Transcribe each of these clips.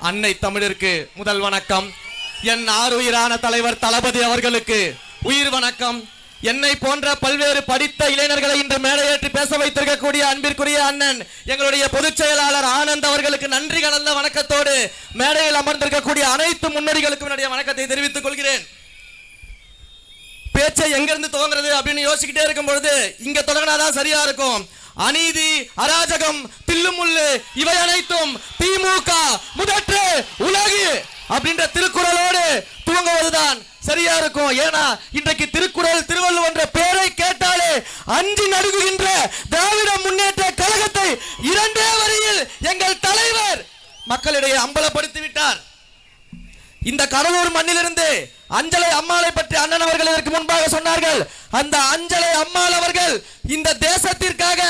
அன்னை தமிழருக்கு முதல் வணக்கம். என் ஆருயிரான தலைவர் தளபதி அவர்களுக்கு உயிர் வணக்கம். என்னை போன்ற பல்வேறு படித்த இளைஞர்களை இன்று மேடையேற்றி பேச வைத்திருக்கக்கூடிய அன்பிற்குரிய அண்ணன் எங்களுடைய பொதுச் செயலாளர் ஆனந்த் அவர்களுக்கு நன்றி கலந்த வணக்கத்தோடு மேடையில் அமர்ந்திருக்கக்கூடிய அனைத்து முன்னோடிகளுக்கும் என்னுடைய வணக்கத்தை தெரிவித்துக் கொள்கிறேன். பேச்சை எங்கிருந்து துவங்குறது அப்படின்னு யோசிக்கிட்டே இருக்கும் பொழுது இங்க தொடங்கினாதான் சரியா இருக்கும். அநீதி, அராஜகம், தில்லுமுள்ளு இவை அனைத்தும் திமுக முதற்று உலகு அப்படின்ற திருக்குறளோடு துவங்குவதுதான் சரியா இருக்கும். ஏன்னா இன்றைக்கு திருக்குறள் திருவள்ளுவர் என்ற பெயரை கேட்டாலே அஞ்சி நடுங்குகின்ற திராவிட முன்னேற்ற கழகத்தை இரண்டே வரியில் எங்கள் தலைவர் மக்களிடையே அம்பலப்படுத்தி விட்டார். இந்த கடலூர் மண்ணிலிருந்து அஞ்சலை அம்மாளை பற்றி அண்ணன் அவர்கள் இதற்கு முன்பாக சொன்னார்கள். அந்த அஞ்சலை அம்மாள் அவர்கள் இந்த தேசத்திற்காக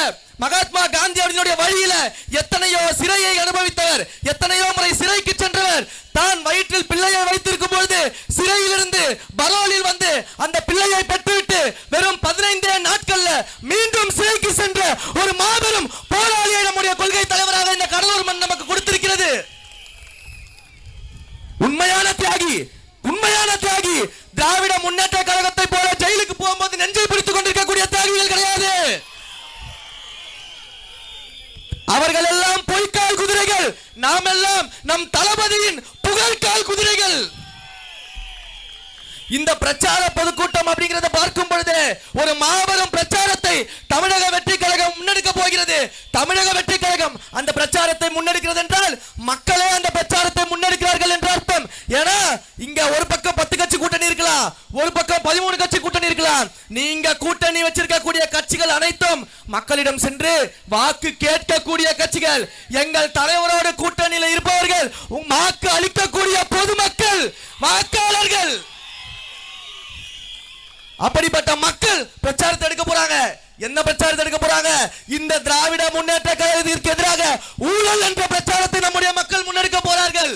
மகாத்மா காந்தி அவர்களுடைய வழியில எத்தனையோ சிறையை அனுபவித்தவர், எத்தனையோ முறை சிறைக்கு சென்றவர். தான் வயிற்றில் பிள்ளையை வைத்திருக்கும் பொழுது சிறையிலிருந்து பரோலில் வந்து அந்த பிள்ளையை பெற்றுவிட்டு வெறும் 15 நாட்கள்ல மீண்டும் சிறைக்கு சென்ற ஒரு மாபெரும் போராளியை நம்முடைய கொள்கை தலைவராக இந்த கடலூர் மண் நமக்கு கொடுத்திருக்கிறது. உண்மையான தியாகி, உண்மையான தியாகி. திராவிட முன்னேற்ற கழகத்தை போல ஜெயிலுக்கு போகும்போது நெஞ்சை பிடித்துக் கொண்டிருக்கக்கூடிய தியாகிகள் கிடையாது. அவர்கள் எல்லாம் பொய்க்கால் குதிரைகள், நாம் எல்லாம் நம் தளபதியின் புகழ்கால் குதிரைகள். இந்த பிரச்சார பொதுக்கூட்டம் அப்படிங்கறத பார்க்கும் பொழுது ஒரு மாபெரும் பிரச்சாரத்தை தமிழக வெற்றி கழகம் முன்னெடுக்க போகிறது. தமிழக வெற்றி கழகம் அந்த பிரச்சாரத்தை முன்னெடுக்கிறது என்றால் மக்களே அந்த பிரச்சாரத்தை முன்னெடுக்கிறார்கள் என்று அர்த்தம். ஏன்னா இங்க ஒரு பக்கம் 10 கட்சி கூட்டணி இருக்கலாம், ஒரு பக்கம் 13 கட்சி கூட்டணி இருக்கலாம். நீங்க கூட்டணி வச்சிருக்கக்கூடிய கட்சிகள் அனைத்தும் மக்களிடம் சென்று வாக்கு கேட்கக்கூடிய கட்சிகள். எங்கள் தலைவரோடு கூட்டணியில் இருப்பவர்கள் வாக்கு அளிக்கக்கூடிய பொதுமக்கள், வாக்காளர்கள். அப்படிப்பட்ட மக்கள் பிரச்சாரத்தை எடுக்க போறாங்க. என்ன பிரச்சாரத்தை எடுக்க போறாங்க? இந்த திராவிட முன்னேற்ற கழகத்திற்கு எதிராக ஊழல் என்ற பிரச்சாரத்தை நம்முடைய மக்கள் முன்னெடுக்க போறார்கள்.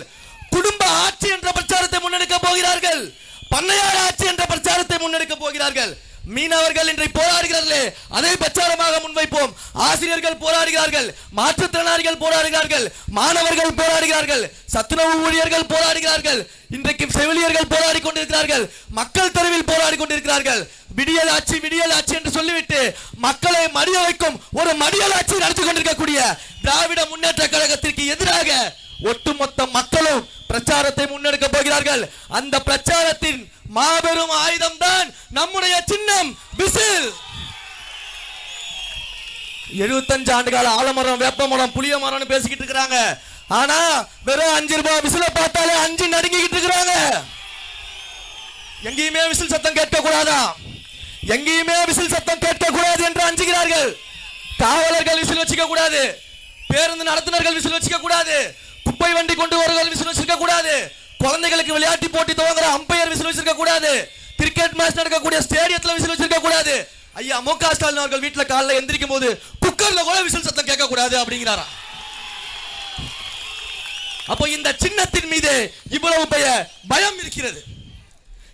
குடும்ப ஆட்சி என்ற பிரச்சாரத்தை முன்னெடுக்க போகிறார்கள். பண்ணையார் ஆட்சி என்ற பிரச்சாரத்தை முன்னெடுக்க போகிறார்கள். மீனவர்கள் இன்றை போராடுகிறார்களே அதை பிரச்சாரமாக முன்வைப்போம். ஆசிரியர்கள் போராடுகிறார்கள், மாற்றுத்திறனாளிகள் போராடுகிறார்கள், மாணவர்கள் போராடுகிறார்கள், சத்துணவு ஊழியர்கள் போராடுகிறார்கள், இன்றைக்கு செவிலியர்கள் போராடி கொண்டிருக்கிறார்கள், மக்கள் தெருவில் போராடி கொண்டிருக்கிறார்கள். விடியல் ஆட்சி, விடியல் ஆட்சி என்று சொல்லிவிட்டு மக்களை மடிய வைக்கும் ஒரு மடியல் ஆட்சி நடத்தி கொண்டிருக்கக்கூடிய திராவிட முன்னேற்ற கழகத்திற்கு எதிராக ஒட்டுமொத்த மக்களும் பிரச்சாரத்தை முன்னெடுக்க போகிறார்கள். அந்த பிரச்சாரத்தின் மாபெரும் ஆயுதம் தான் நம்முடைய சின்னம் விசில். 75 ஆண்டுகால ஆலமரம், வேப்ப மரம், புளிய மரம்னு பேசிக்கிட்டு இருக்காங்க. ஆனா வெறும் 5 ரூபாய் விசில பார்த்தாலே 5 நடுங்கிட்டு இருக்காங்க. எங்கேயுமே விசில் சத்தம் கேட்க கூடாதா, எங்கேயுமே விசில் சத்தம் கேட்க கூடாது என்று அஞ்சுகிறார்கள். காவலர்கள் விசில் வச்சுக்க கூடாது, பேருந்து நடத்துனர்கள் விசில் வச்சுக்க கூடாது, குப்பை வண்டி கொண்டு வருவர்கள் விசில் வச்சிருக்க கூடாது, குழந்தைகளுக்கு விளையாட்டு போட்டி துவங்குற அம்பையர் விசில் வச்சிருக்க கூடாது, கிரிக்கெட் மேட்ச் நடக்கக்கூடிய ஸ்டேடியத்துல விசில் வச்சிருக்க கூடாது. ஐயா மு.க. ஸ்டாலின் அவர்கள் வீட்டுல காலைல எந்திரிக்கும் போது குக்கர்ல கூட விசில் சத்தம் கேட்க கூடாது அப்படிங்கிறாரா? அப்போ இந்த சின்னத்தின் மீது இவ்வளவு பயம் இருக்கிறது.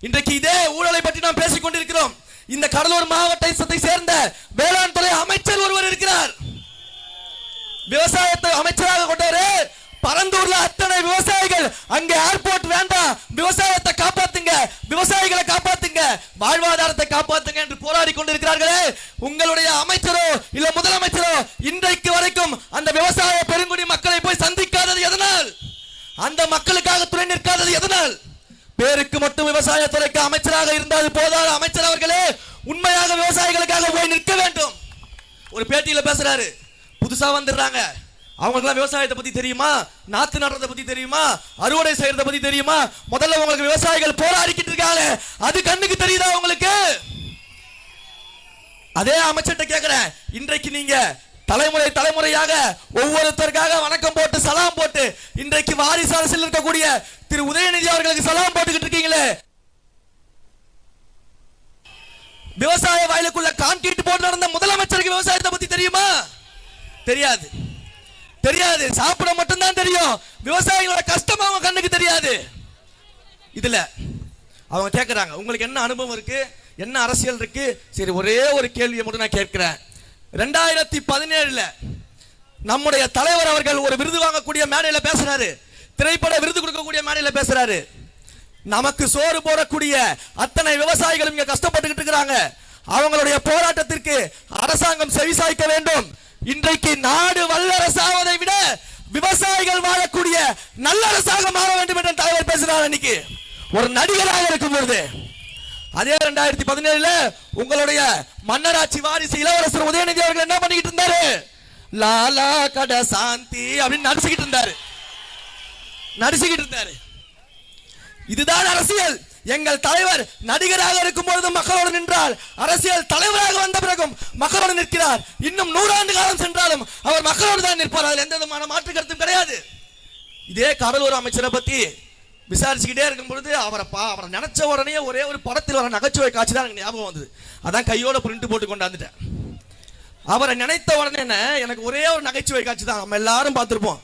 இன்றைக்கு இதே ஊழலை பற்றி நாம் பேசிக் கொண்டிருக்கிறோம். இந்த கடலூர் மாவட்டத்தை சேர்ந்த வேளாண் துறை அமைச்சர் ஒருவர் இருக்கிறார். விவசாயத்தை அமைச்சராக கொண்டவரு. பரந்தூர்ல அத்தனை விவசாயிகள் அங்க ஏர்போர்ட் வேண்டாம், விவசாயத்தை காப்பாத்துங்க, விவசாயிகளை காப்பாத்துங்க, வாழ்வாதாரத்தை காப்பாத்துங்க என்று போராடி கொண்டிருக்கிறார்களே. உங்களுடைய அமைச்சரோ இல்ல முதலமைச்சரோ இன்றைக்கு வரைக்கும் அந்த விவசாய பெருங்குடி மக்களை போய் சந்திக்காதது எதனால்? அந்த மக்களுக்காக துணை நிற்காதது எதனால்? பேருக்கு மட்டும் விவசாயத்துறைக்கு அமைச்சராக இருந்தால் போதாது. அமைச்சர் அவர்களே உண்மையாக விவசாயிகளுக்காக போய் நிற்க வேண்டும். ஒரு பேட்டியில பேசுறாரு, புதுசா வந்துடுறாங்க, அவங்களுக்குலாம் விவசாயத்தை பத்தி தெரியுமா, நாத்து நடுறதை பத்தி தெரியுமா, அறுவடை செய்யறதை பத்தி தெரியுமா? முதல்ல உங்களுக்கு விவசாயிகள் போராடிக்கிட்டு இருக்காங்க, அது கண்ணுக்கு தெரியுதா உங்களுக்கு? அதே அமைச்சர்கிட்ட கேட்கிறேன், இன்றைக்கு நீங்க தலைமுறை தலைமுறையாக ஒவ்வொருத்தருக்காக வணக்கம் போட்டு சலாம் போட்டு இன்றைக்கு வாரிசு அரசில் இருக்கக்கூடிய திரு உதயநிதி அவர்களுக்கு சலாம் போட்டுக்கிட்டு இருக்கீங்களே, விவசாய வயலுக்குள்ள கான்கிரீட் போட்டு நடந்த முதலமைச்சருக்கு விவசாயத்தை பத்தி தெரியுமா? தெரியாது, தெரியாது. சாப்பிட மட்டும்தான் தெரியும். விவசாயிகளோட கஷ்டம் அவங்க கண்ணுக்கு தெரியாது. இதுல அவங்க கேட்கிறாங்க, உங்களுக்கு என்ன அனுபவம் இருக்கு, என்ன அரசியல் இருக்கு? சரி, ஒரே ஒரு கேள்வியை மட்டும் நான் கேட்கிறேன். 2017 நம்முடைய தலைவர் அவர்கள் ஒரு விருது வாங்கக்கூடிய மேடையில பேசுறாரு. திரைப்பட விருது கொடுக்கக்கூடிய மேடையில பேசுறாரு. நமக்கு சோறு போடக்கூடிய அத்தனை விவசாயிகளும் இங்க கஷ்டப்பட்டுக்கிட்டு இருக்கிறாங்க. அவங்களுடைய போராட்டத்திற்கு அரசாங்கம் செவிசாய்க்க வேண்டும். இன்றைக்கு நாடு வல்லரசாவதை விட விவசாயிகள் வாழக்கூடிய நல்ல அரசாங்கம் மாற வேண்டும் என்று தலைவர் பேசுறார். அன்னைக்கு ஒரு நடிகராக இருக்கும் பொழுது அதே 2017 உங்களுடைய மன்னராட்சி வாரிசு இளவரசர் உதயநிதி அவர்கள் என்ன பண்ணிக்கிட்டு இருந்தாரு? லாலா கட சாந்தி அப்படின்னு நடிச்சுக்கிட்டு இருந்தாரு. இதுதான் அரசியல். எங்கள் தலைவர் நடிகராக இருக்கும் பொழுது மக்களோடு நின்றால், அரசியல் தலைவராக வந்த பிறகும் மக்களோடு நிற்கிறார். இன்னும் 100 ஆண்டு காலம் சென்றாலும் அவர் மக்களோடு தான் நிற்பார். அதில் எந்த விதமான மாற்று கருத்தும் கிடையாது. இதே கடலூர் அமைச்சரை பத்தி விசாரிச்சுக்கிட்டே இருக்கும் பொழுது அவரை நினைச்ச உடனே ஒரே ஒரு படத்தில் வர நகைச்சுவை காட்சி தான் எனக்கு ஞாபகம் வந்தது. அதான் கையோட பிரிண்ட் போட்டு கொண்டாந்துட்டேன். அவரை நினைத்த உடனே எனக்கு ஒரே ஒரு நகைச்சுவை காட்சி தான், நம்ம எல்லாரும் பார்த்திருப்போம்.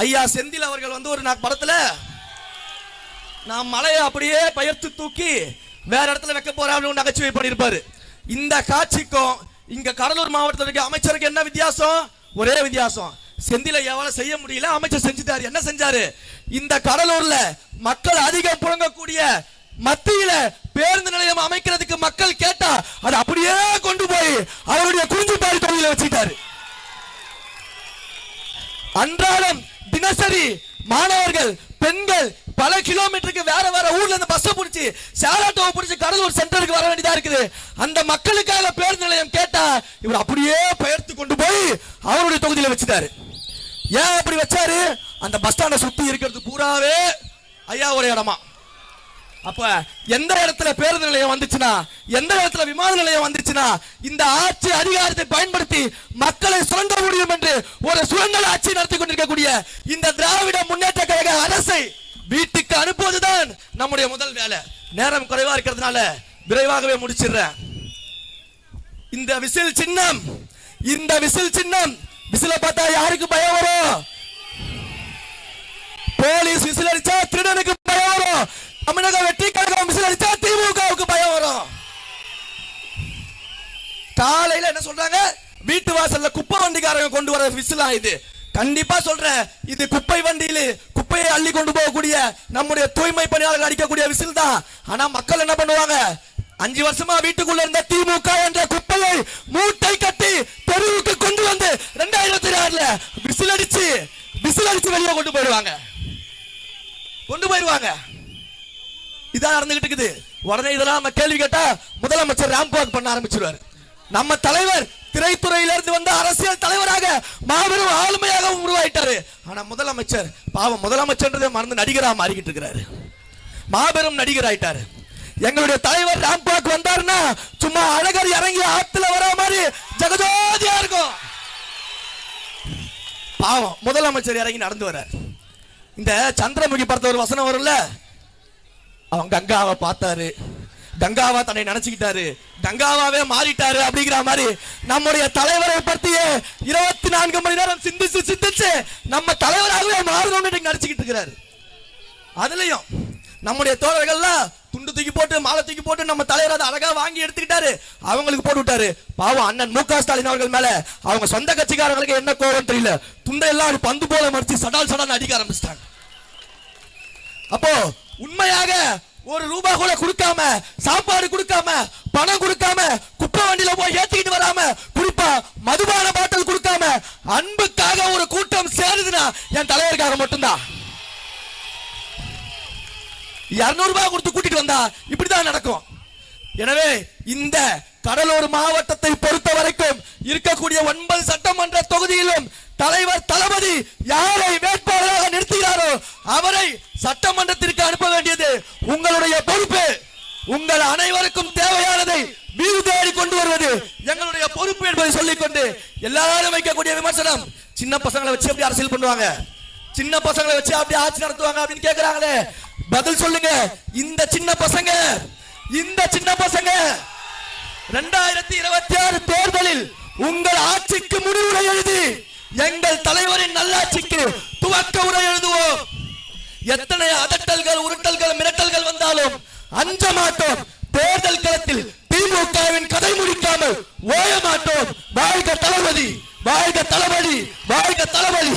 ஐயா செந்தில் அவர்கள் ஒரு படத்துல நான் மலையை அப்படியே பெயர்த்து தூக்கி வேற இடத்துல வைக்க போறேன் நகைச்சுவை பண்ணியிருப்பாரு. இந்த காட்சிக்கும் இங்க கடலூர் மாவட்டத்தில் இருக்க அமைச்சருக்கு என்ன வித்தியாசம்? ஒரே வித்தியாசம், செந்தில எவ்வளவு செய்ய முடியல, அமைச்சர் செஞ்சுட்டாரு. என்ன செஞ்சாரு? இந்த கடலூர்ல மக்கள் அதிகம் புழங்கக்கூடிய மத்தியில பேருந்து நிலையம் அமைக்கிறதுக்கு மக்கள் கேட்டா அது அப்படியே கொண்டு போய் அவருடைய குறிஞ்சிப்பாடி தொகுதியில வச்சுட்டாரு. அன்றாடம் தினசரி மாணவர்கள் பெண்கள் பல கிலோமீட்டருக்கு வேற வேற ஊர்ல இருந்து பஸ் பிடிச்சி சேலாட்டோவை பிடிச்சி கடலூர் சென்டருக்கு வர வேண்டியதா இருக்குது. அந்த மக்களுக்காக பேருந்து நிலையம் கேட்டா இவர் அப்படியே பெயர்த்து கொண்டு போய் அவருடைய தொகுதியில வச்சுட்டாரு. ஏன் அப்படி வச்சாரு? அந்த பஸ் ஸ்டாண்டை சுத்தி இருக்கிறது பூராவே ஐயாவுடைய இடமா. அப்ப எந்த இடத்துல பேருந்து நிலையம் வந்துச்சுன்னா, எந்த இடத்துல விமான நிலையம் வந்துச்சுன்னா, இந்த ஆட்சி அதிகாரத்தை பயன்படுத்தி மக்களை சுரண்ட முடியும் என்று ஒரு சுரண்டல் ஆட்சி நடத்தி கொண்டிருக்கக்கூடிய இந்த திராவிட முன்னேற்ற கழக அரசை வீட்டுக்கு அனுப்புவதுதான் நம்முடைய முதல் வேலை. நேரம் குறைவா இருக்கிறதுனால விரைவாகவே முடிச்சிடுறேன். இந்த விசில் சின்னம் விசில பார்த்தா யாருக்கு பயம் வரும்? போலீஸ் விசில் அடிச்சா திருடனுக்கு பயம் வரும். தமிழக வெற்றி கழகம் விசில் அடிச்சா திமுகவுக்கு பயம் வரும். காலையில என்ன சொல்றாங்க? வீட்டு வாசல்ல குப்பை வண்டிக்காரங்க கொண்டு வர விசிலா இது? கண்டிப்பா சொல்றேன், இது குப்பை வண்டியில குப்பையை அள்ளி கொண்டு போகக்கூடிய நம்முடைய தூய்மை பணியாளர்கள் அடிக்கக்கூடிய விசில் தான். ஆனா மக்கள் என்ன பண்ணுவாங்க? 5 வருஷமா வீட்டுக்குள்ள இருந்த திமுக என்ற குப்பையை மூட்டை கட்டி தெருவுக்கு கொண்டு வந்து 2026ல விசில் அடிச்சு வெளியே கொண்டு போயிடுவாங்க. இதான் நடந்துகிட்டு இருக்குது. உடனே இதெல்லாம் நம்ம கேள்வி கேட்டா முதலமைச்சர் ரேம்ப் வாக் பண்ண ஆரம்பிச்சிருவாரு. நம்ம தலைவர் திரைத்துறையிலிருந்து வந்த அரசியல் தலைவராக மாபெரும் ஆளுமையாக உருவாயிட்டாரு. ஆனா முதலமைச்சர் பாவம், முதலமைச்சர் மறந்து நடிகரா மாறிக்கிட்டு இருக்கிறாரு. மாபெரும் நடிகர் ஆயிட்டாரு. எங்களுடைய தலைவர் ரேம்ப் வாக் வந்தாருன்னா சும்மா அழகர் இறங்கி ஆத்துல வர மாதிரி ஜெகஜோதியா இருக்கும். பாவம் முதலமைச்சர் இறங்கி நடந்து வர. இந்த சந்திரமுகி படத்துல ஒரு வசனம் வரும்ல, அவன் கங்காவை பார்த்தாரு, கங்காவா தன்னை நினைச்சுக்கிட்டாரு, கங்காவாவே மாறிட்டாரு அப்படிங்கிற மாதிரி நம்முடைய தலைவரை பற்றிய 24 மணி நேரம் சிந்திச்சு நம்ம தலைவராகவே மாறணும்னு நினைச்சுக்கிட்டு இருக்கிறாரு. அதுலயும் நம்முடைய தோழர்கள்லாம் துண்டு தூக்கி போட்டு மாலை தூக்கி போட்டு நம்ம தலைவர் அதை அழகா வாங்கி எடுத்துக்கிட்டாரு, அவங்களுக்கு போட்டு விட்டாரு. பாவம் அண்ணன் மு க ஸ்டாலின் அவர்கள் மேல அவங்க சொந்த கட்சிக்காரங்களுக்கு என்ன கோபம் தெரியல, துண்டை எல்லாம் பந்து போல மறிச்சு சடால் அடிக்க ஆரம்பிச்சிட்டாங்க. அப்போ உண்மையாக ₹1 கூட கொடுக்காம, சாப்பாடு கொடுக்காம, பணம் கொடுக்காம, குப்பை வண்டியில போய் ஏத்திக்கிட்டு வராம, குறிப்பா மதுபான பாட்டில் கொடுக்காம அன்புக்காக ஒரு கூட்டம் சேருதுன்னா என் தலைவருக்காக மட்டும்தான். ₹200 கொடுத்து கூட்டிட்டு வந்தா இப்படிதான் நடக்கும். எனவே இந்த கடலூர் மாவட்டத்தை பொறுத்த வரைக்கும் இருக்கக்கூடிய 9 சட்டமன்ற தொகுதியிலும் தலைவர் தளபதி யாரை வேட்பாளராக நிறுத்துகிறாரோ அவரை சட்டமன்றத்திற்கு அனுப்ப வேண்டியது உங்களுடைய பொறுப்பு. உங்கள் அனைவருக்கும் தேவையானதை வீடு தேடி கொண்டு வருவது எங்களுடைய பொறுப்பு என்பதை சொல்லிக்கொண்டு, எல்லாரும் வைக்கக்கூடிய விமர்சனம் சின்ன பசங்களை வச்சு எப்படி அரசியல் பண்ணுவாங்க, சின்ன பசங்களை வச்சு அப்படி ஆட்சி நடத்துவாங்க அப்படின்னு கேட்கிறாங்களே, பதில் சொல்லுங்க. இந்த சின்ன பசங்க 2026 தேர்தலில் உங்கள் ஆட்சிக்கு முடிவுரை எழுதி எங்கள் தலைவரின் நல்லாட்சிக்கு துவக்க உரை எழுதுவோம். எத்தனை அதட்டல்கள், உருட்டல்கள், மிரட்டல்கள் வந்தாலும் அஞ்ச மாட்டோம். தேர்தல் களத்தில் திமுகவின் கதை முடிக்காமல் ஓய மாட்டோம். வாழ்க தளபதி, வாழ்க தளபதி, வாழ்க தளபதி.